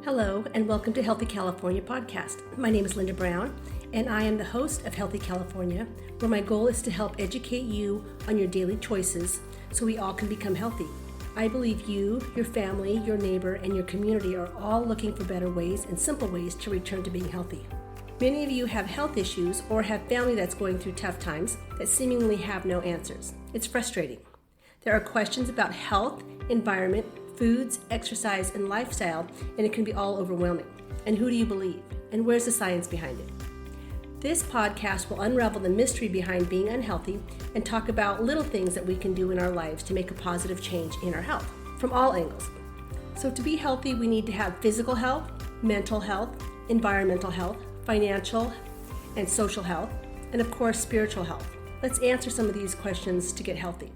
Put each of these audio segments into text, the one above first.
Hello, and welcome to Healthy California podcast. My name is Linda Brown, and I am the host of Healthy California, where my goal is to help educate you on your daily choices so we all can become healthy. I believe you, your family, your neighbor, and your community are all looking for better ways and simple ways to return to being healthy. Many of you have health issues or have family that's going through tough times that seemingly have no answers. It's frustrating. There are questions about health, environment, foods, exercise, and lifestyle, and it can be all overwhelming. And who do you believe? And where's the science behind it? This podcast will unravel the mystery behind being unhealthy and talk about little things that we can do in our lives to make a positive change in our health from all angles. So to be healthy, we need to have physical health, mental health, environmental health, financial and social health, and of course, spiritual health. Let's answer some of these questions to get healthy.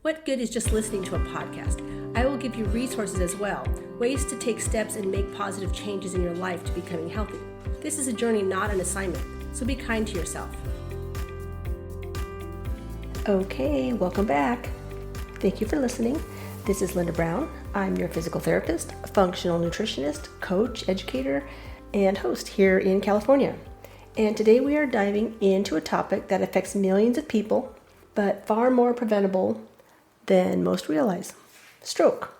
What good is just listening to a podcast? I will give you resources as well, ways to take steps and make positive changes in your life to becoming healthy. This is a journey, not an assignment, so be kind to yourself. Okay, welcome back. Thank you for listening. This is Linda Brown. I'm your physical therapist, functional nutritionist, coach, educator, and host here in California. And today we are diving into a topic that affects millions of people, but far more preventable than most realize: stroke.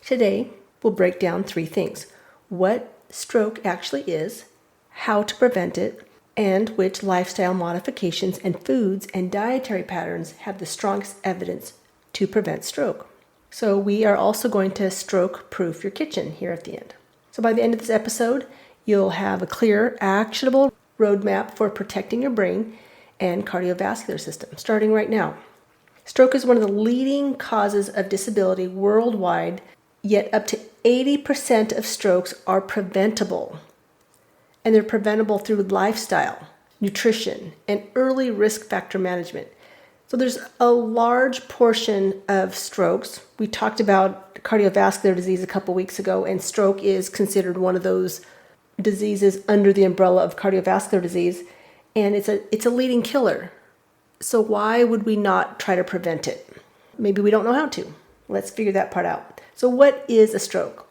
Today, we'll break down three things: what stroke actually is, how to prevent it, and which lifestyle modifications and foods and dietary patterns have the strongest evidence to prevent stroke. So we are also going to stroke-proof your kitchen here at the end. So by the end of this episode, you'll have a clear, actionable roadmap for protecting your brain and cardiovascular system, starting right now. Stroke is one of the leading causes of disability worldwide, yet up to 80% of strokes are preventable. And they're preventable through lifestyle, nutrition, and early risk factor management. So there's a large portion of strokes. We talked about cardiovascular disease a couple weeks ago, and stroke is considered one of those diseases under the umbrella of cardiovascular disease, and it's a leading killer. So why would we not try to prevent it? Maybe we don't know how to. Let's figure that part out. So what is a stroke?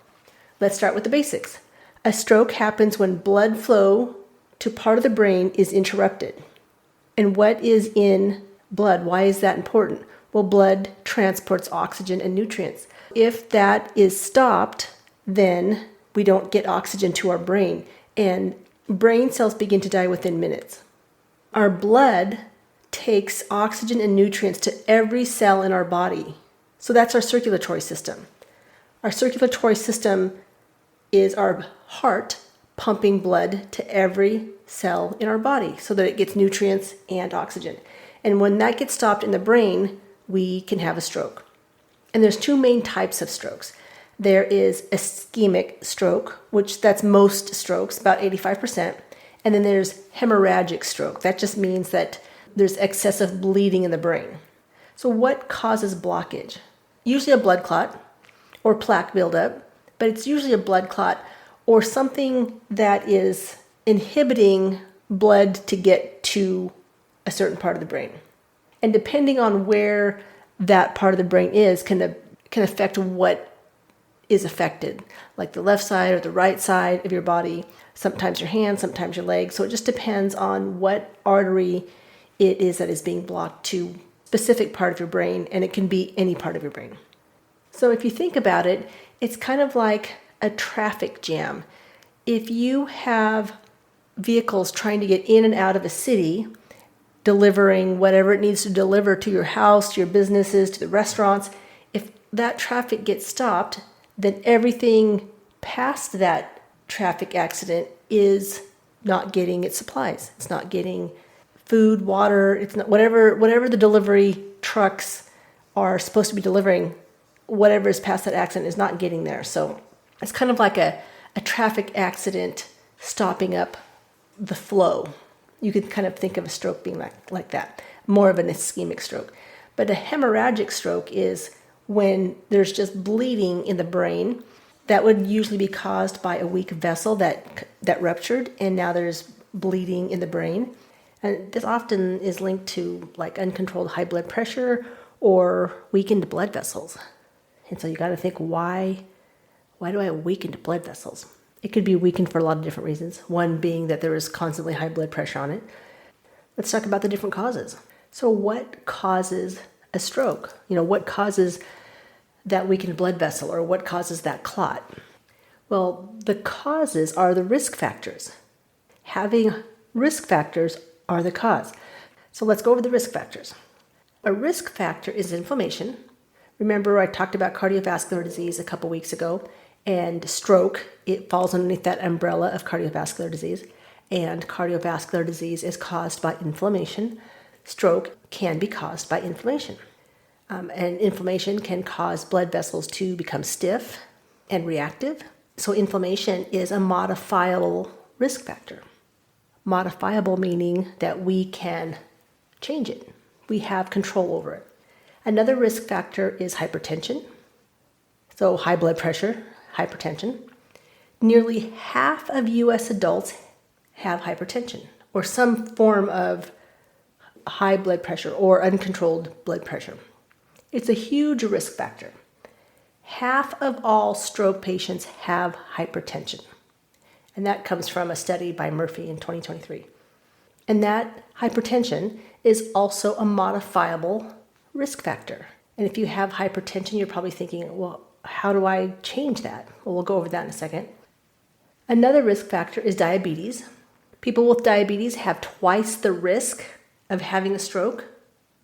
Let's start with the basics. A stroke happens when blood flow to part of the brain is interrupted. And what is in blood? Why is that important? Well, blood transports oxygen and nutrients. If that is stopped, then we don't get oxygen to our brain, and brain cells begin to die within minutes. Our blood takes oxygen and nutrients to every cell in our body. So that's our circulatory system. Our circulatory system is our heart pumping blood to every cell in our body so that it gets nutrients and oxygen. And when that gets stopped in the brain, we can have a stroke. And there's two main types of strokes. There is ischemic stroke, which that's most strokes, about 85%. And then there's hemorrhagic stroke. That just means that there's excessive bleeding in the brain. So what causes blockage? Usually a blood clot or plaque buildup, but it's usually a blood clot or something that is inhibiting blood to get to a certain part of the brain. And depending on where that part of the brain is can affect what is affected, like the left side or the right side of your body, sometimes your hand, sometimes your leg. So it just depends on what artery it is that is being blocked to a specific part of your brain, and it can be any part of your brain. So if you think about it, it's kind of like a traffic jam. If you have vehicles trying to get in and out of a city, delivering whatever it needs to deliver to your house, to your businesses, to the restaurants, if that traffic gets stopped, then everything past that traffic accident is not getting its supplies. It's not getting food, water, it's not whatever the delivery trucks are supposed to be delivering, whatever is past that accident is not getting there. So it's kind of like a traffic accident stopping up the flow. You could kind of think of a stroke being like that, more of an ischemic stroke. But a hemorrhagic stroke is when there's just bleeding in the brain. That would usually be caused by a weak vessel that ruptured, and now there's bleeding in the brain. And this often is linked to like uncontrolled high blood pressure or weakened blood vessels. And so you got to think, why Why do I have weakened blood vessels? It could be weakened for a lot of different reasons. One being that there is constantly high blood pressure on it. Let's talk about the different causes. So what causes a stroke? What causes that weakened blood vessel, or what causes that clot? Well, the causes are the risk factors. Having risk factors are the cause. So let's go over the risk factors. A risk factor is inflammation. Remember, I talked about cardiovascular disease a couple weeks ago, and stroke, it falls underneath that umbrella of cardiovascular disease. And cardiovascular disease is caused by inflammation. Stroke can be caused by inflammation. And inflammation can cause blood vessels to become stiff and reactive. So inflammation is a modifiable risk factor. Modifiable meaning that we can change it. We have control over it. Another risk factor is hypertension. So high blood pressure, hypertension. Nearly half of U.S. adults have hypertension or some form of high blood pressure or uncontrolled blood pressure. It's a huge risk factor. Half of all stroke patients have hypertension. And that comes from a study by Murphy in 2023. And that hypertension is also a modifiable risk factor. And if you have hypertension, you're probably thinking, well, how do I change that? Well, we'll go over that in a second. Another risk factor is diabetes. People with diabetes have twice the risk of having a stroke.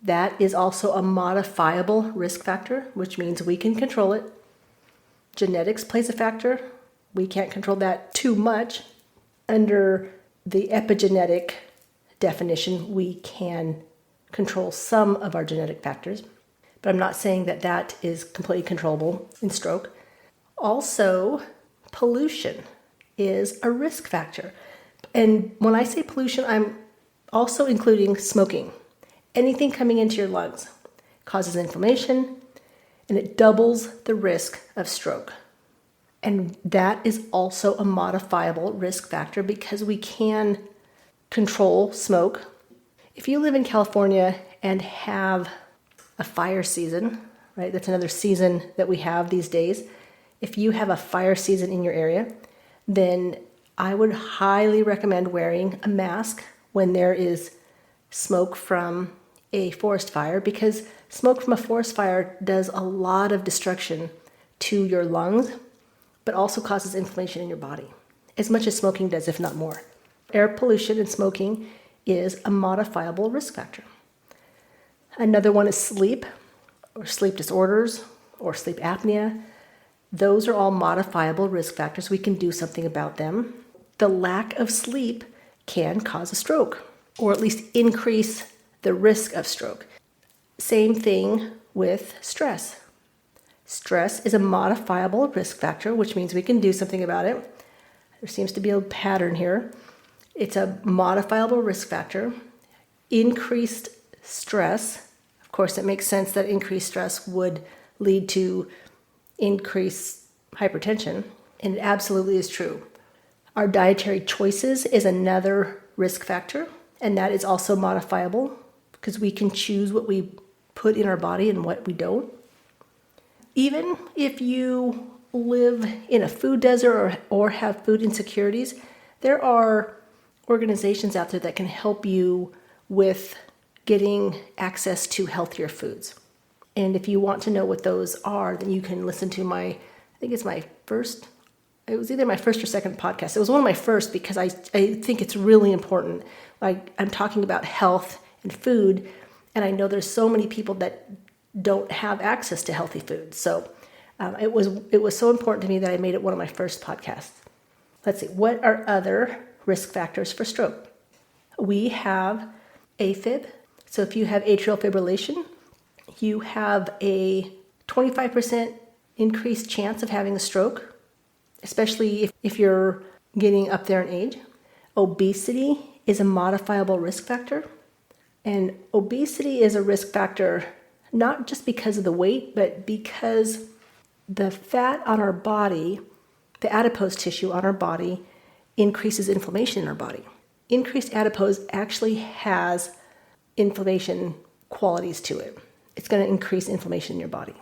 That is also a modifiable risk factor, which means we can control it. Genetics plays a factor. We can't control that too much. Under the epigenetic definition, we can control some of our genetic factors, but I'm not saying that that is completely controllable in stroke. Also, pollution is a risk factor. And when I say pollution, I'm also including smoking. Anything coming into your lungs causes inflammation, and it doubles the risk of stroke. And that is also a modifiable risk factor because we can control smoke. If you live in California and have a fire season, right? That's another season that we have these days. If you have a fire season in your area, then I would highly recommend wearing a mask when there is smoke from a forest fire, because smoke from a forest fire does a lot of destruction to your lungs, but also causes inflammation in your body, as much as smoking does, if not more. Air pollution and smoking is a modifiable risk factor. Another one is sleep, or sleep disorders, or sleep apnea. Those are all modifiable risk factors. We can do something about them. The lack of sleep can cause a stroke, or at least increase the risk of stroke. Same thing with stress. Stress is a modifiable risk factor, which means we can do something about it. There seems to be a pattern here. It's a modifiable risk factor. Increased stress, of course, it makes sense that increased stress would lead to increased hypertension, and it absolutely is true. Our dietary choices is another risk factor, and that is also modifiable because we can choose what we put in our body and what we don't. Even if you live in a food desert or have food insecurities, there are organizations out there that can help you with getting access to healthier foods. And if you want to know what those are, then you can listen to it was either my first or second podcast. It was one of my first because I think it's really important. I'm talking about health and food, and I know there's so many people that don't have access to healthy food. So it was so important to me that I made it one of my first podcasts. Let's see, what are other risk factors for stroke? We have AFib. So if you have atrial fibrillation, you have a 25% increased chance of having a stroke, especially if you're getting up there in age. Obesity is a modifiable risk factor. And obesity is a risk factor not just because of the weight, but because the fat on our body, the adipose tissue on our body, increases inflammation in our body. Increased adipose actually has inflammation qualities to it. It's going to increase inflammation in your body.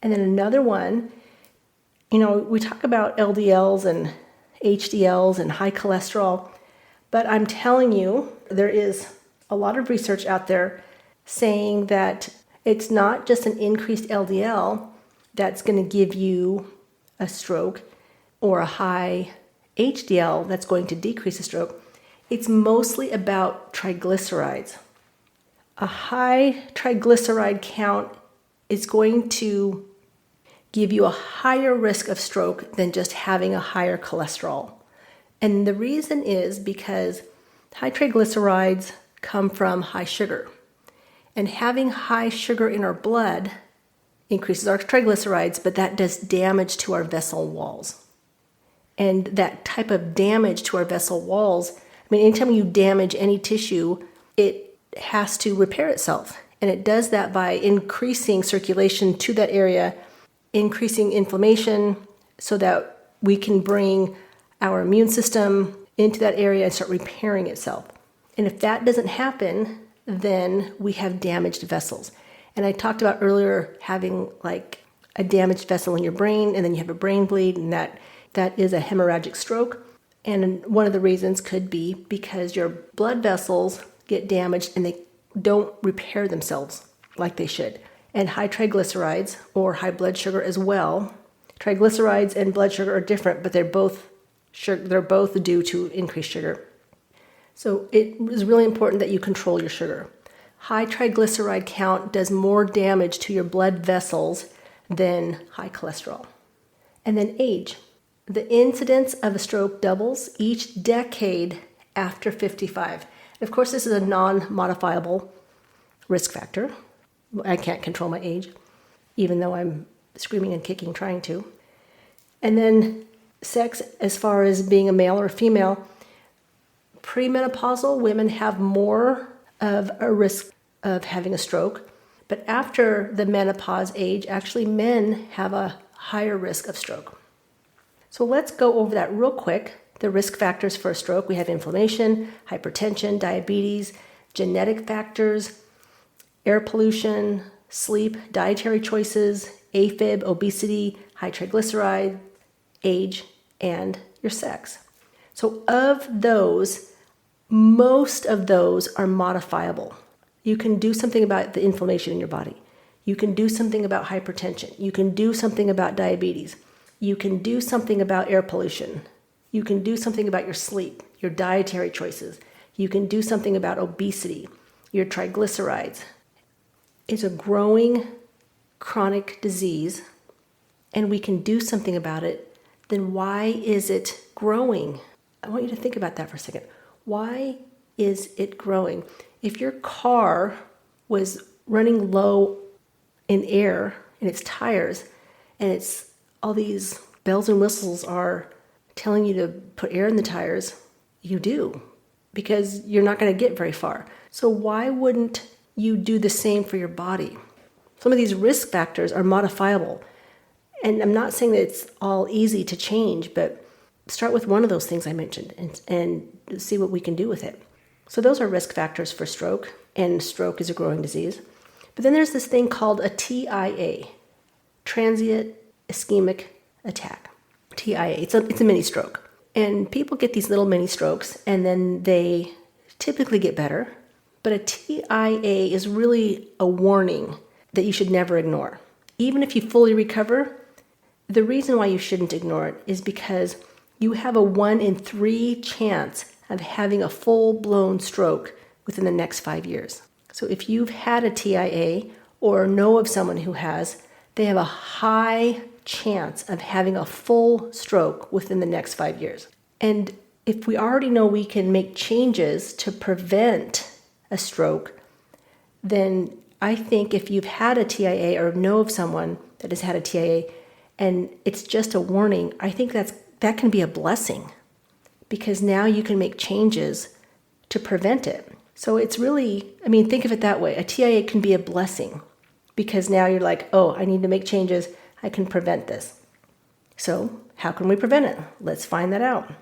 And then another one We talk about LDLs and HDLs and high cholesterol, but I'm telling you, there is a lot of research out there saying that it's not just an increased LDL that's going to give you a stroke or a high HDL that's going to decrease a stroke. It's mostly about triglycerides. A high triglyceride count is going to give you a higher risk of stroke than just having a higher cholesterol. And the reason is because high triglycerides come from high sugar. And having high sugar in our blood increases our triglycerides, but that does damage to our vessel walls. And that type of damage to our vessel walls, anytime you damage any tissue, it has to repair itself. And it does that by increasing circulation to that area, increasing inflammation so that we can bring our immune system into that area and start repairing itself. And if that doesn't happen, then we have damaged vessels. And I talked about earlier having like a damaged vessel in your brain, and then you have a brain bleed, and that is a hemorrhagic stroke. And one of the reasons could be because your blood vessels get damaged and they don't repair themselves like they should. And high triglycerides or high blood sugar as well. Triglycerides and blood sugar are different, but they're both due to increased sugar. So it is really important that you control your sugar. High triglyceride count does more damage to your blood vessels than high cholesterol. And then age. The incidence of a stroke doubles each decade after 55. Of course, this is a non-modifiable risk factor. I can't control my age, even though I'm screaming and kicking trying to. And then sex, as far as being a male or a female, premenopausal women have more of a risk of having a stroke. But after the menopause age, actually men have a higher risk of stroke. So let's go over that real quick. The risk factors for a stroke: we have inflammation, hypertension, diabetes, genetic factors, air pollution, sleep, dietary choices, AFib, obesity, high triglyceride, age, and your sex. So of those, most of those are modifiable. You can do something about the inflammation in your body. You can do something about hypertension. You can do something about diabetes. You can do something about air pollution. You can do something about your sleep, your dietary choices. You can do something about obesity, your triglycerides. It's a growing chronic disease, and we can do something about it. Then why is it growing? I want you to think about that for a second. Why is it growing? If your car was running low in air in its tires, and it's all these bells and whistles are telling you to put air in the tires, you do, because you're not going to get very far. So why wouldn't you do the same for your body? Some of these risk factors are modifiable. And I'm not saying that it's all easy to change, but start with one of those things I mentioned and see what we can do with it. So those are risk factors for stroke, and stroke is a growing disease. But then there's this thing called a TIA, transient ischemic attack. TIA, it's a mini stroke. And people get these little mini strokes, and then they typically get better. But a TIA is really a warning that you should never ignore. Even if you fully recover, the reason why you shouldn't ignore it is because you have a 1 in 3 chance of having a full-blown stroke within the next 5 years. So if you've had a TIA or know of someone who has, they have a high chance of having a full stroke within the next 5 years. And if we already know we can make changes to prevent a stroke, then I think if you've had a TIA or know of someone that has had a TIA and it's just a warning, I think that can be a blessing, because now you can make changes to prevent it. So it's really, think of it that way. A TIA can be a blessing, because now you're like, oh, I need to make changes. I can prevent this. So how can we prevent it? Let's find that out.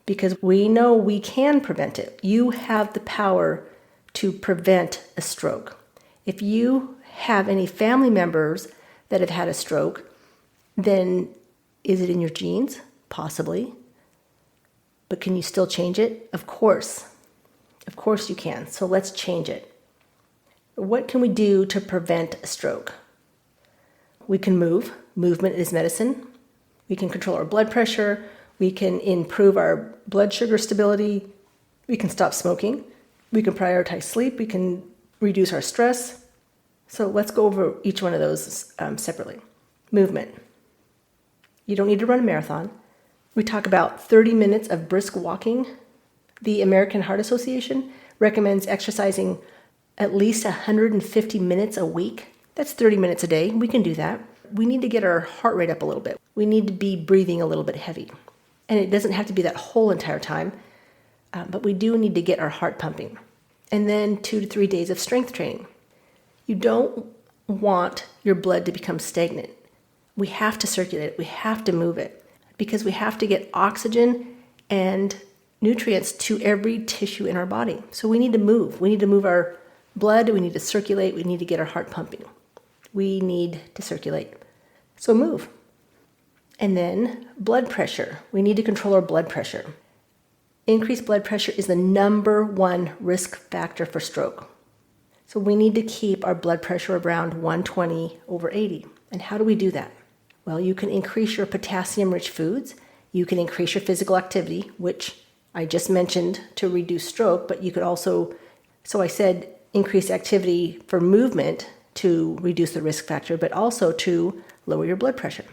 Because we know we can prevent it. You have the power to prevent a stroke. If you have any family members that have had a stroke, then Is it in your genes? Possibly. But can you still change it? Of course. Of course you can. So let's change it. What can we do to prevent a stroke? We can move. Movement is medicine. We can control our blood pressure. We can improve our blood sugar stability. We can stop smoking. We can prioritize sleep. We can reduce our stress. So let's go over each one of those separately. Movement. You don't need to run a marathon. We talk about 30 minutes of brisk walking. The American Heart Association recommends exercising at least 150 minutes a week. That's 30 minutes a day. We can do that. We need to get our heart rate up a little bit. We need to be breathing a little bit heavy. And it doesn't have to be that whole entire time, but we do need to get our heart pumping. And then 2 to 3 days of strength training. You don't want your blood to become stagnant. We have to circulate it. We have to move it because we have to get oxygen and nutrients to every tissue in our body. So we need to move. We need to move our blood. We need to circulate. We need to get our heart pumping. We need to circulate. So move. And then blood pressure. We need to control our blood pressure. Increased blood pressure is the number one risk factor for stroke. So we need to keep our blood pressure around 120/80. And how do we do that? Well, you can increase your potassium-rich foods. You can increase your physical activity, which I just mentioned to reduce stroke, but you could also, so I said increase activity for movement to reduce the risk factor, but also to lower your blood pressure.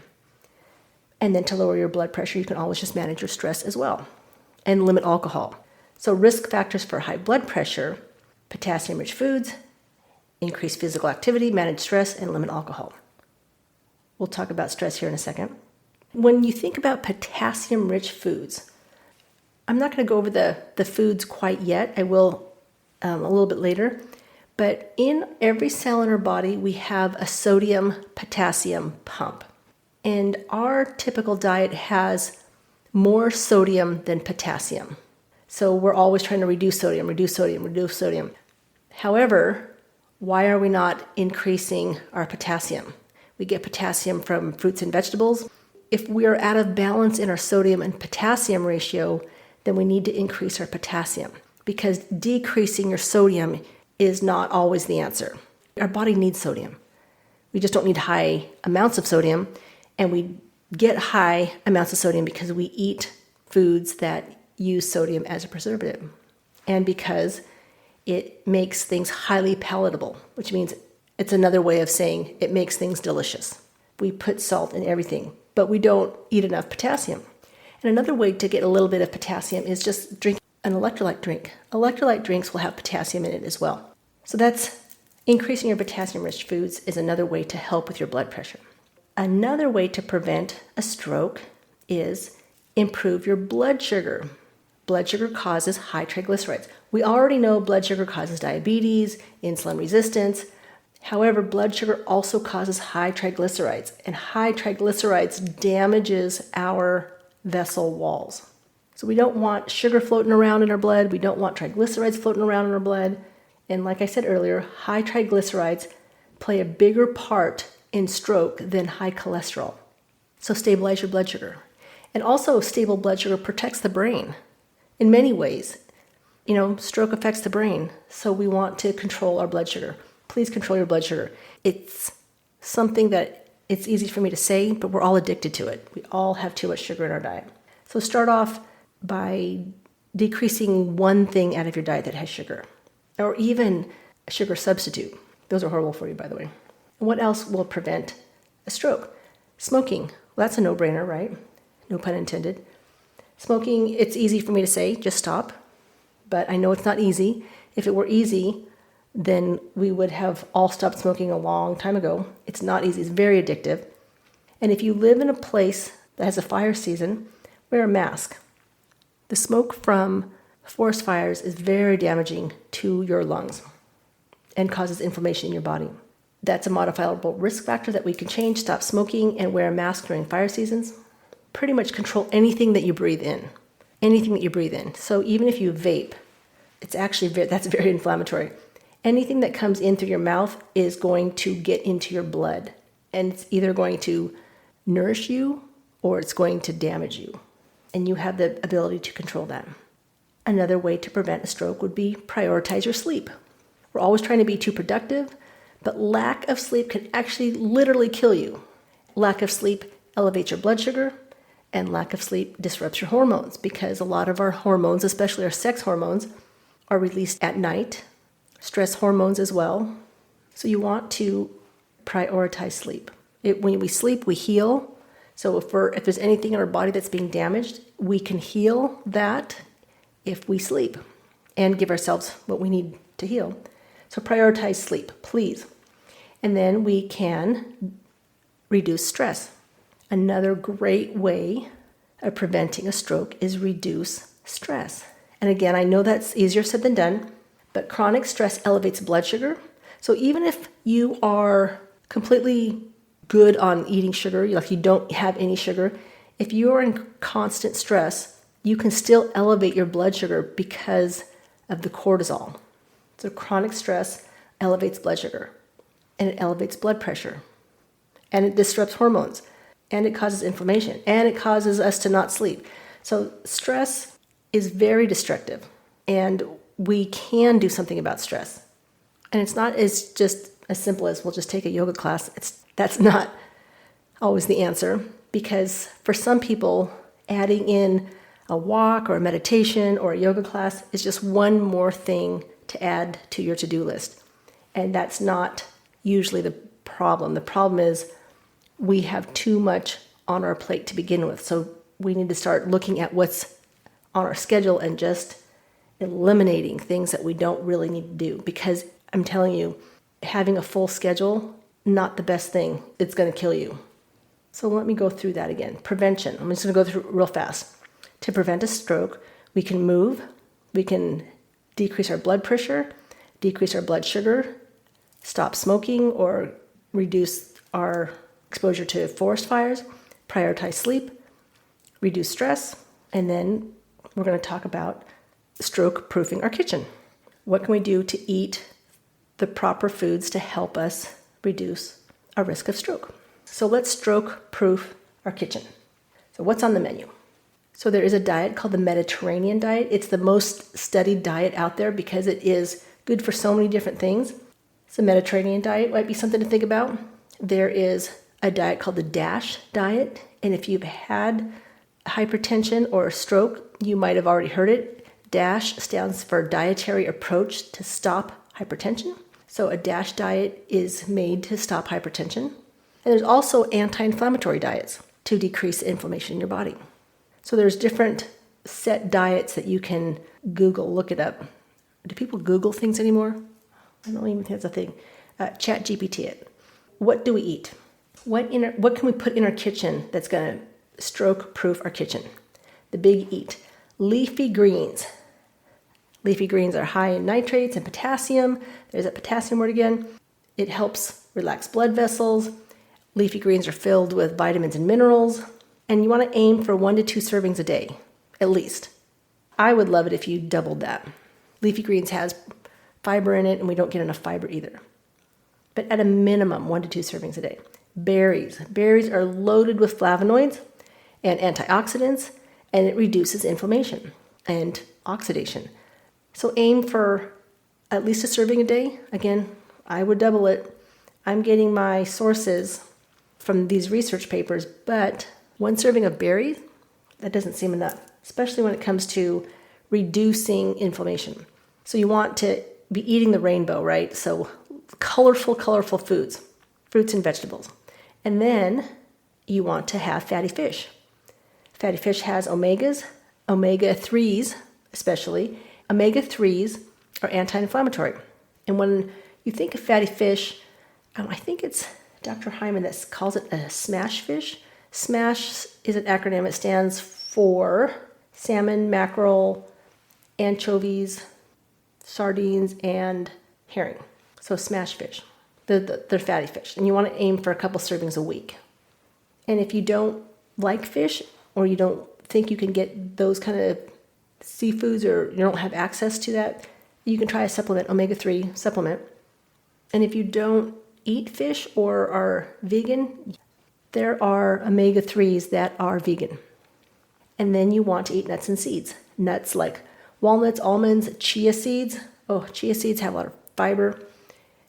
And then to lower your blood pressure, you can always just manage your stress as well and limit alcohol. So risk factors for high blood pressure: potassium-rich foods, increase physical activity, manage stress, and limit alcohol. We'll talk about stress here in a second. When you think about potassium-rich foods, I'm not going to go over the foods quite yet. I will a little bit later. But in every cell in our body, we have a sodium-potassium pump. And our typical diet has more sodium than potassium. So we're always trying to reduce sodium, reduce sodium, reduce sodium. However, why are we not increasing our potassium? We get potassium from fruits and vegetables. If we are out of balance in our sodium and potassium ratio, then we need to increase our potassium, because decreasing your sodium is not always the answer. Our body needs sodium. We just don't need high amounts of sodium, and we get high amounts of sodium because we eat foods that use sodium as a preservative, and because it makes things highly palatable, which means it's another way of saying it makes things delicious. We put salt in everything, but we don't eat enough potassium. And another way to get a little bit of potassium is just drink an electrolyte drink. Electrolyte drinks will have potassium in it as well. So that's increasing your potassium-rich foods is another way to help with your blood pressure. Another way to prevent a stroke is improve your blood sugar. Blood sugar causes high triglycerides. We already know blood sugar causes diabetes, insulin resistance. However, blood sugar also causes high triglycerides, and high triglycerides damages our vessel walls. So we don't want sugar floating around in our blood. We don't want triglycerides floating around in our blood. And like I said earlier, high triglycerides play a bigger part in stroke than high cholesterol. So stabilize your blood sugar. And also, stable blood sugar protects the brain in many ways. Stroke affects the brain, so we want to control our blood sugar. Please control your blood sugar. It's something that it's easy for me to say, but we're all addicted to it. We all have too much sugar in our diet. So start off by decreasing one thing out of your diet that has sugar, or even a sugar substitute. Those are horrible for you, by the way. And what else will prevent a stroke? Smoking. Well, that's a no-brainer, right? No pun intended. Smoking, it's easy for me to say, just stop. But I know it's not easy. If it were easy, then we would have all stopped smoking a long time ago. It's not easy. It's very addictive. And if you live in a place that has a fire season, wear a mask. The smoke from forest fires is very damaging to your lungs and causes inflammation in your body. That's a modifiable risk factor that we can change. Stop smoking and wear a mask during fire seasons. Pretty much control anything that you breathe in. Anything that you breathe in. So even if you vape, that's very inflammatory. Anything that comes in through your mouth is going to get into your blood, and it's either going to nourish you or it's going to damage you. And you have the ability to control that. Another way to prevent a stroke would be prioritize your sleep. We're always trying to be too productive, but lack of sleep can actually literally kill you. Lack of sleep elevates your blood sugar, and lack of sleep disrupts your hormones because a lot of our hormones, especially our sex hormones, are released at night. Stress hormones as well. So you want to prioritize sleep. When we sleep, we heal. So if there's anything in our body that's being damaged, we can heal that if we sleep and give ourselves what we need to heal. So prioritize sleep, please. And then we can reduce stress. Another great way of preventing a stroke is reduce stress. And again, I know that's easier said than done, but chronic stress elevates blood sugar. So even if you are completely good on eating sugar, like you don't have any sugar, if you are in constant stress, you can still elevate your blood sugar because of the cortisol. So chronic stress elevates blood sugar, and it elevates blood pressure, and it disrupts hormones, and it causes inflammation, and it causes us to not sleep. So stress is very destructive, and we can do something about stress. And it's not just as simple as we'll just take a yoga class. That's not always the answer, because for some people, adding in a walk or a meditation or a yoga class is just one more thing to add to your to-do list. And that's not usually the problem. The problem is we have too much on our plate to begin with. So we need to start looking at what's on our schedule and just eliminating things that we don't really need to do. Because I'm telling you, having a full schedule, not the best thing. It's going to kill you. So let me go through that again. Prevention. I'm just going to go through real fast. To prevent a stroke, we can move, we can decrease our blood pressure, decrease our blood sugar, stop smoking or reduce our exposure to forest fires, prioritize sleep, reduce stress, and then we're going to talk about stroke-proofing our kitchen. What can we do to eat the proper foods to help us reduce our risk of stroke? So let's stroke-proof our kitchen. So what's on the menu? So there is a diet called the Mediterranean diet. It's the most studied diet out there because it is good for so many different things. So Mediterranean diet might be something to think about. There is a diet called the DASH diet. And if you've had hypertension or a stroke, you might have already heard it. DASH stands for Dietary Approach to Stop Hypertension. So a DASH diet is made to stop hypertension. And there's also anti-inflammatory diets to decrease inflammation in your body. So there's different set diets that you can Google, look it up. Do people Google things anymore? I don't even think that's a thing. Chat GPT it. What do we eat? What can we put in our kitchen that's going to stroke-proof our kitchen? The big eat. Leafy greens. Leafy greens are high in nitrates and potassium. There's that potassium word again. It helps relax blood vessels. Leafy greens are filled with vitamins and minerals. And you want to aim for 1 to 2 servings a day, at least. I would love it if you doubled that. Leafy greens has fiber in it, and we don't get enough fiber either. But at a minimum, 1 to 2 servings a day. Berries. Berries are loaded with flavonoids and antioxidants, and it reduces inflammation and oxidation. So aim for at least a serving a day. Again, I would double it. I'm getting my sources from these research papers, but 1 serving of berries, that doesn't seem enough, especially when it comes to reducing inflammation. So you want to be eating the rainbow, right? So colorful foods, fruits and vegetables. And then you want to have fatty fish. Fatty fish has omegas, omega-3s especially. Omega-3s are anti-inflammatory. And when you think of fatty fish, I think it's Dr. Hyman that calls it a smash fish. SMASH is an acronym. It stands for salmon, mackerel, anchovies, sardines, and herring. So smash fish. They're fatty fish. And you want to aim for a couple servings a week. And if you don't like fish or you don't think you can get those kind of seafoods or you don't have access to that, you can try a supplement, omega-3 supplement. And if you don't eat fish or are vegan, there are omega-3s that are vegan. And then you want to eat nuts and seeds. Nuts like walnuts, almonds, chia seeds. Oh, chia seeds have a lot of fiber.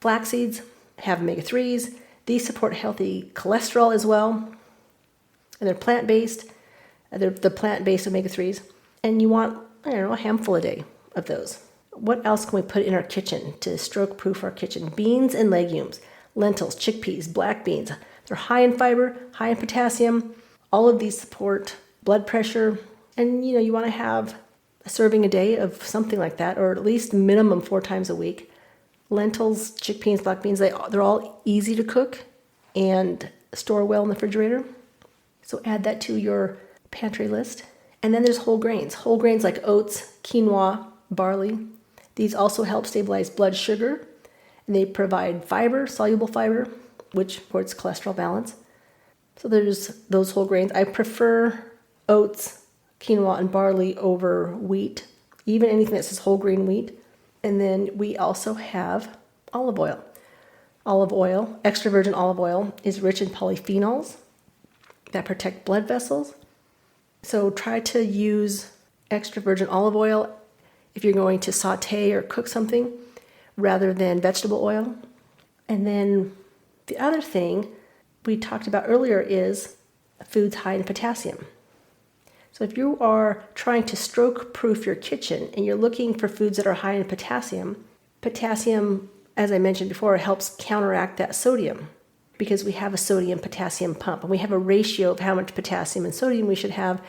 Flax seeds have omega-3s. These support healthy cholesterol as well. And they're plant-based. They're the plant-based omega-3s. And you want, a handful a day of those. What else can we put in our kitchen to stroke-proof our kitchen? Beans and legumes, lentils, chickpeas, black beans. They're high in fiber, high in potassium. All of these support blood pressure. And, you want to have a serving a day of something like that, or at least minimum 4 times a week. Lentils, chickpeas, black beans, they're all easy to cook and store well in the refrigerator. So add that to your pantry list. And then there's whole grains. Whole grains like oats, quinoa, barley. These also help stabilize blood sugar. And they provide fiber, soluble fiber, which supports cholesterol balance. So there's those whole grains. I prefer oats, quinoa, and barley over wheat, even anything that says whole grain wheat. And then we also have olive oil. Olive oil, extra virgin olive oil, is rich in polyphenols that protect blood vessels. So try to use extra virgin olive oil if you're going to saute or cook something rather than vegetable oil. And then the other thing we talked about earlier is foods high in potassium. So if you are trying to stroke-proof your kitchen and you're looking for foods that are high in potassium, as I mentioned before, helps counteract that sodium because we have a sodium-potassium pump and we have a ratio of how much potassium and sodium we should have.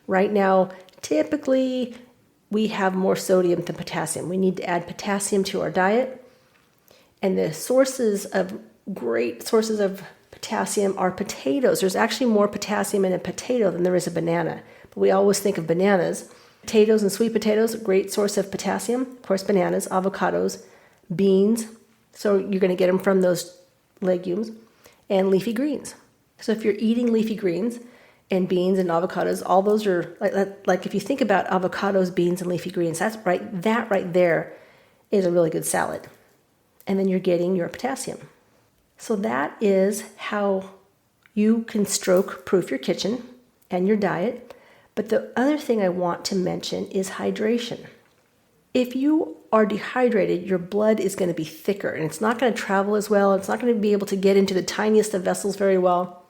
Right now, typically, we have more sodium than potassium. We need to add potassium to our diet. And the great sources of potassium are potatoes. There's actually more potassium in a potato than there is a banana. But we always think of bananas. Potatoes and sweet potatoes, great source of potassium. Of course, bananas, avocados, beans. So you're going to get them from those legumes. And leafy greens. So if you're eating leafy greens and beans and avocados, all those are, like if you think about avocados, beans, and leafy greens, that right there is a really good salad. And then you're getting your potassium. So that is how you can stroke-proof your kitchen and your diet. But the other thing I want to mention is hydration. If you are dehydrated, your blood is going to be thicker and it's not going to travel as well. It's not going to be able to get into the tiniest of vessels very well,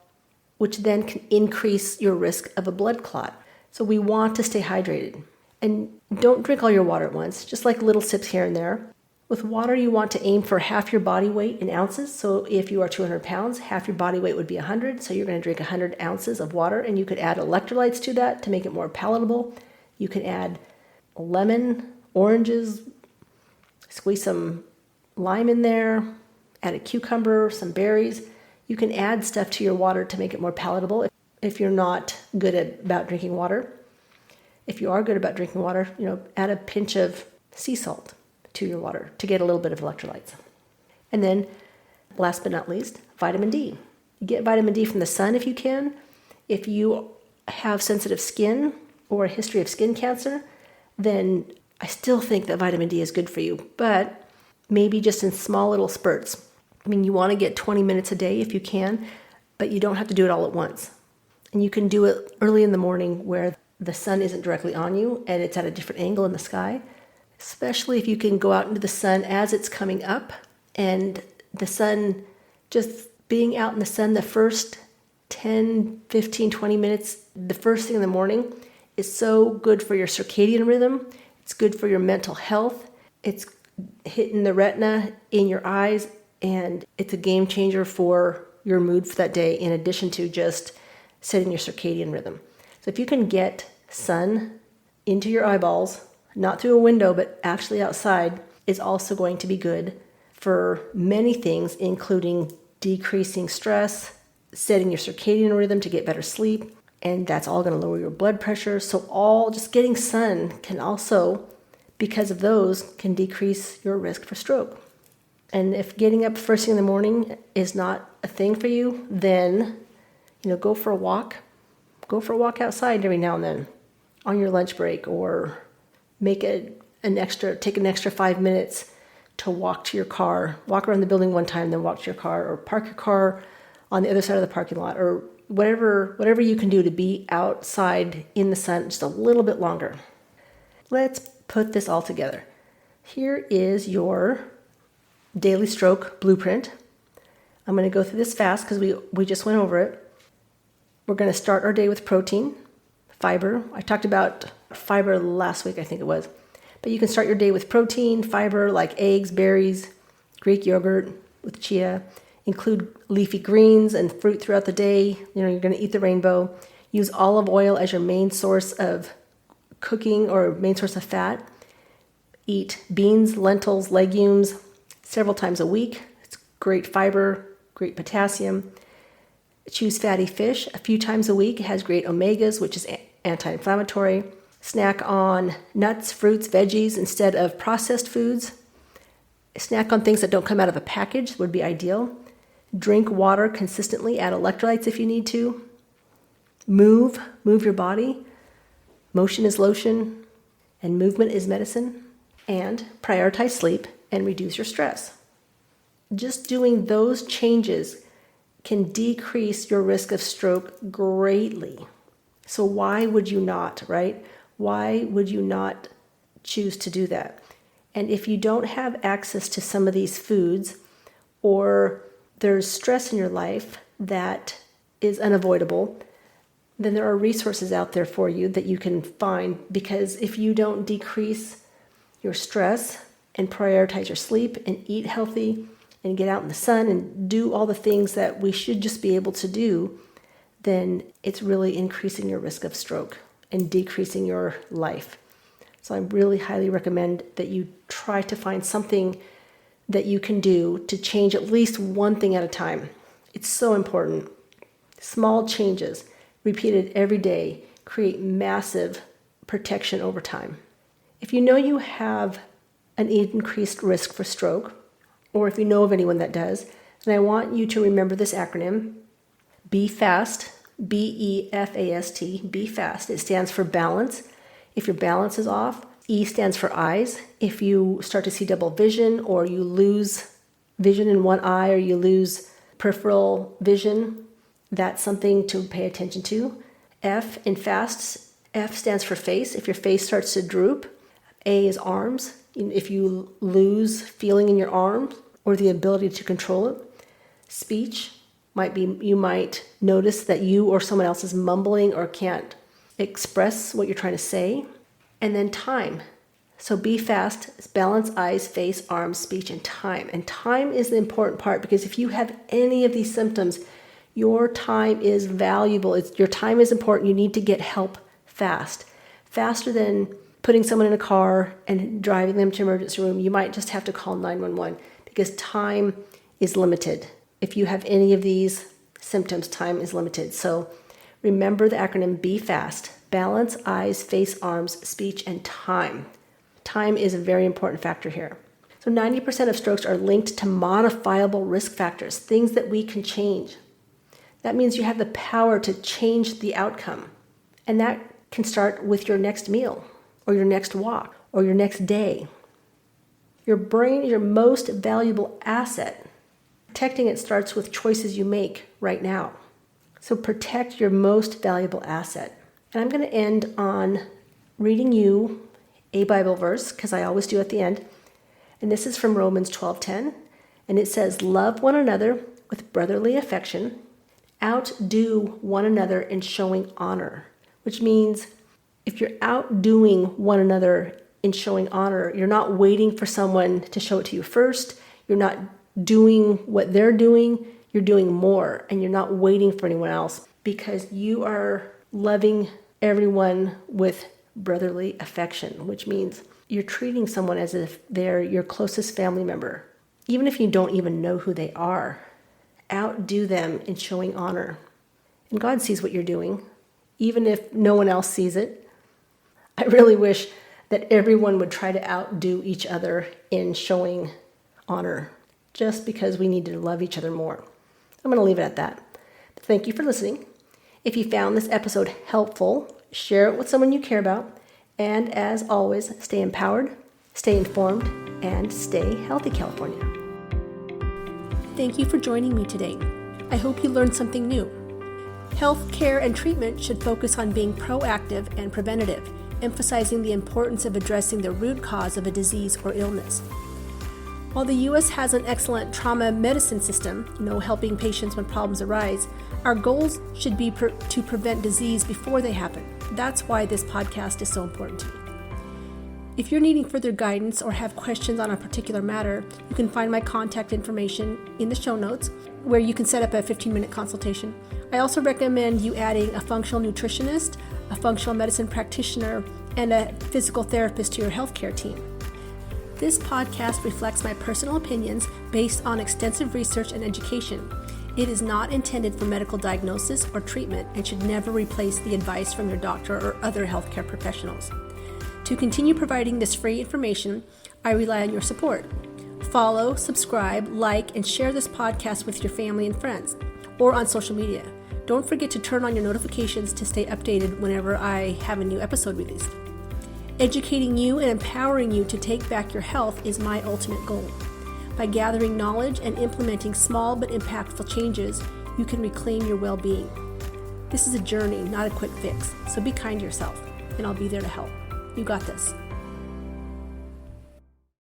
which then can increase your risk of a blood clot. So we want to stay hydrated. And don't drink all your water at once, just like little sips here and there. With water, you want to aim for half your body weight in ounces. So if you are 200 pounds, half your body weight would be 100. So you're going to drink 100 ounces of water, and you could add electrolytes to that to make it more palatable. You can add lemon, oranges, squeeze some lime in there, add a cucumber, some berries. You can add stuff to your water to make it more palatable if you're not good about drinking water. If you are good about drinking water, add a pinch of sea salt to your water to get a little bit of electrolytes. And then, last but not least, vitamin D. You get vitamin D from the sun if you can. If you have sensitive skin or a history of skin cancer, then I still think that vitamin D is good for you, but maybe just in small little spurts. You want to get 20 minutes a day if you can, but you don't have to do it all at once. And you can do it early in the morning where the sun isn't directly on you and it's at a different angle in the sky, especially if you can go out into the sun as it's coming up. And the sun, just being out in the sun the first 10, 15, 20 minutes, the first thing in the morning is so good for your circadian rhythm. It's good for your mental health. It's hitting the retina in your eyes, and it's a game changer for your mood for that day, in addition to just setting your circadian rhythm. So if you can get sun into your eyeballs, not through a window, but actually outside, is also going to be good for many things, including decreasing stress, setting your circadian rhythm to get better sleep, and that's all going to lower your blood pressure. So just getting sun can also, because of those, can decrease your risk for stroke. And if getting up first thing in the morning is not a thing for you, then, go for a walk. Go for a walk outside every now and then on your lunch break, or take an extra 5 minutes to walk to your car. Walk around the building one time, then walk to your car, or park your car on the other side of the parking lot, or whatever you can do to be outside in the sun just a little bit longer. Let's put this all together. Here is your daily stroke blueprint. I'm going to go through this fast because we just went over it. We're going to start our day with protein, fiber. I talked about fiber last week, I think it was. But you can start your day with protein, fiber like eggs, berries, Greek yogurt with chia. Include leafy greens and fruit throughout the day. You're going to eat the rainbow. Use olive oil as your main source of cooking or main source of fat. Eat beans, lentils, legumes several times a week. It's great fiber, great potassium. Choose fatty fish a few times a week. It has great omegas, which is anti-inflammatory. Snack on nuts, fruits, veggies instead of processed foods. Snack on things that don't come out of a package would be ideal. Drink water consistently. Add electrolytes if you need to. Move your body. Motion is lotion, and movement is medicine. And prioritize sleep and reduce your stress. Just doing those changes can decrease your risk of stroke greatly. So why would you not, right? Why would you not choose to do that? And if you don't have access to some of these foods, or there's stress in your life that is unavoidable, then there are resources out there for you that you can find, because if you don't decrease your stress and prioritize your sleep and eat healthy and get out in the sun and do all the things that we should just be able to do, then it's really increasing your risk of stroke and decreasing your life. So I really highly recommend that you try to find something that you can do to change at least one thing at a time. It's so important. Small changes repeated every day create massive protection over time. If you know you have an increased risk for stroke, or if you know of anyone that does, then I want you to remember this acronym, BEFAST, B-E-F-A-S-T, BEFAST. It stands for balance. If your balance is off, E stands for eyes. If you start to see double vision, or you lose vision in one eye, or you lose peripheral vision, that's something to pay attention to. F in FAST, F stands for face. If your face starts to droop. A is arms. If you lose feeling in your arms or the ability to control it. Speech might be, you might notice that you or someone else is mumbling or can't express what you're trying to say. And then time. So BEFAST, balance, eyes, face, arms, speech, and time. And time is the important part, because if you have any of these symptoms, your time is valuable. Your time is important. You need to get help fast. Faster than putting someone in a car and driving them to emergency room. You might just have to call 911, because time is limited. If you have any of these symptoms, time is limited. So remember the acronym BEFAST, balance, eyes, face, arms, speech, and time. Time is a very important factor here. So 90% of strokes are linked to modifiable risk factors, things that we can change. That means you have the power to change the outcome. And that can start with your next meal, or your next walk, or your next day. Your brain is your most valuable asset. Protecting it starts with choices you make right now. So protect your most valuable asset. And I'm going to end on reading you a Bible verse, because I always do at the end. And this is from Romans 12:10. And it says, love one another with brotherly affection. Outdo one another in showing honor. Which means if you're outdoing one another in showing honor, you're not waiting for someone to show it to you first. You're not doing what they're doing. You're doing more, and you're not waiting for anyone else, because you are loving everyone with brotherly affection, which means you're treating someone as if they're your closest family member, even if you don't even know who they are. Outdo them in showing honor. And God sees what you're doing, even if no one else sees it. I really wish that everyone would try to outdo each other in showing honor, just because we need to love each other more. I'm going to leave it at that. But thank you for listening. If you found this episode helpful, share it with someone you care about. And as always, stay empowered, stay informed, and stay healthy, California. Thank you for joining me today. I hope you learned something new. Health care and treatment should focus on being proactive and preventative, emphasizing the importance of addressing the root cause of a disease or illness. While the U.S. has an excellent trauma medicine system, helping patients when problems arise, our goals should be to prevent disease before they happen. That's why this podcast is so important to me. If you're needing further guidance or have questions on a particular matter, you can find my contact information in the show notes, where you can set up a 15-minute consultation. I also recommend you adding a functional nutritionist, a functional medicine practitioner, and a physical therapist to your healthcare team. This podcast reflects my personal opinions based on extensive research and education. It is not intended for medical diagnosis or treatment and should never replace the advice from your doctor or other healthcare professionals. To continue providing this free information, I rely on your support. Follow, subscribe, like, and share this podcast with your family and friends, or on social media. Don't forget to turn on your notifications to stay updated whenever I have a new episode released. Educating you and empowering you to take back your health is my ultimate goal. By gathering knowledge and implementing small but impactful changes, you can reclaim your well-being. This is a journey, not a quick fix, so be kind to yourself, and I'll be there to help. You got this.